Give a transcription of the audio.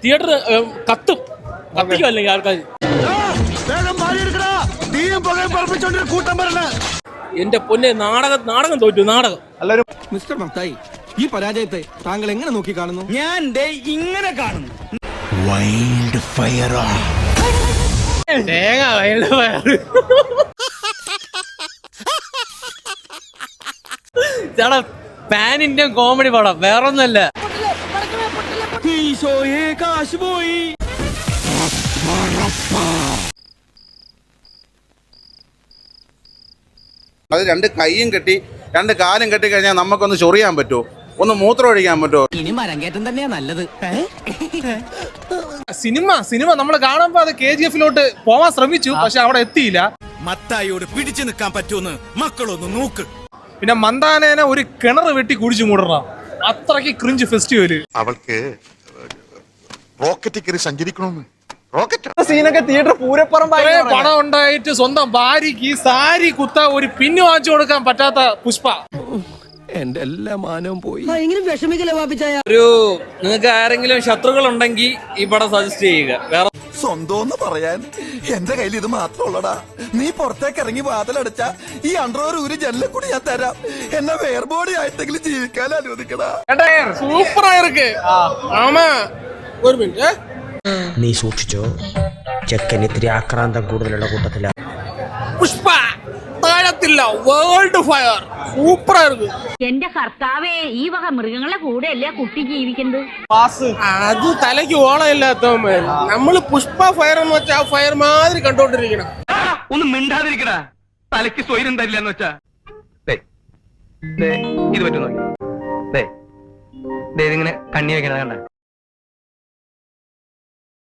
Theatre കത്തും, കത്തിക്കും അല്ലെങ്കിൽ ആൾക്കാർ. എന്റെ പൊന്നെ, നാടകം തോറ്റു, നാടകം. മിസ്റ്റർ മത്തായി, ഈ പരാജയത്തെ താങ്കൾ എങ്ങനെ നോക്കി കാണുന്നു? ഞാൻ ഇങ്ങനെ കാണുന്നു. Wild fire. വൈൽഡ് ഫയർ ചേട്ടാ, പാൻ ഇന്ത്യൻ കോമഡി പടം, വേറൊന്നല്ല. കാശ് പോയി. അത് രണ്ട് കൈയും കെട്ടി രണ്ട് കാലും കെട്ടി കഴിഞ്ഞാൽ നമുക്കൊന്ന് ചൊറിയാൻ പറ്റുമോ? ഒന്ന് മൂത്രം ഒഴിക്കാൻ പറ്റുമോ? ഇനി മരങ്കേറ്റം തന്നെയാ നല്ലത്. സിനിമ നമ്മൾ കാണുമ്പോ അത് KGF-ലോട്ട് പോവാൻ ശ്രമിച്ചു, പക്ഷെ അവിടെ എത്തിയില്ല. മത്തായിയോട് പിടിച്ചു നിൽക്കാൻ പറ്റുമെന്ന് മക്കളൊന്ന് നോക്ക്. പിന്നെ മന്ദാനേനെ ഒരു കിണർ വെട്ടി കുടിച്ചു മൂടണം, അത്രയ്ക്ക് ക്രിഞ്ച് ഫെസ്റ്റിവല്. അവൾക്ക് റോക്കറ്റ് കയറി സഞ്ചരിക്കണമെന്ന്. സീനൊക്കെ തിയേറ്റർ പൂരപ്പുറം പണം ഉണ്ടായിട്ട് സ്വന്തം ഭാര്യക്ക് സാരി കുത്ത ഒരു പിന്നു വാങ്ങിച്ചു കൊടുക്കാൻ പറ്റാത്ത പുഷ്പ. എന്റെ എല്ലാ മാനവും പോയി. നിങ്ങൾക്ക് ആരെങ്കിലും ശത്രുക്കൾ ഉണ്ടെങ്കിൽ ഈ പടം സജസ്റ്റ് ചെയ്യുക. വേറെ സ്വന്തം പറയാൻ എന്റെ കയ്യിൽ ഇത് മാത്രമുള്ളടാ. നീ പുറത്തേക്ക് ഇറങ്ങി വാതിലടച്ച ഈ അണ്ടർവെയർ ഊരി ജനലിൽ കൂടി ഞാൻ തരാം. എന്നെ വേർബോഡി ആയിട്ടെങ്കിലും ജീവിക്കാൻ അനുവദിക്കടാ. സൂപ്പർ ആയിருக்கு. ആമാ, ഒരു മിനിറ്റ്. നീ സൂക്ഷിച്ചോ, ചെക്കൻ ഇത്തിരി ആക്രാന്തം കൂടുതലുള്ള കൂട്ടത്തില. പുഷ്പ താഴത്തില്ല, വേൾഡ് ഫയർ സൂപ്പർ ആയിരുന്നു. എന്റെ കർത്താവേ, ഈ വക മൃഗങ്ങളെ കൂടെ അല്ലേ കുട്ടി ജീവിക്കുന്നത്? അത് തലയ്ക്ക് ഓളമില്ലാത്തവന്മാർ. നമ്മള് പുഷ്പ ഫയർ എന്ന് വെച്ചാൽ ആ ഫയർ മാതിരി കണ്ടോണ്ടിരിക്കണം. ഒന്നും മിണ്ടാതിരിക്കടാ, തലയ്ക്ക് സ്വൈരം തരില്ല എന്ന് വെച്ചാ. ഇത് പറ്റും നോക്കി, ഇതിങ്ങനെ കണ്ണി വെക്കണ കണ്ട.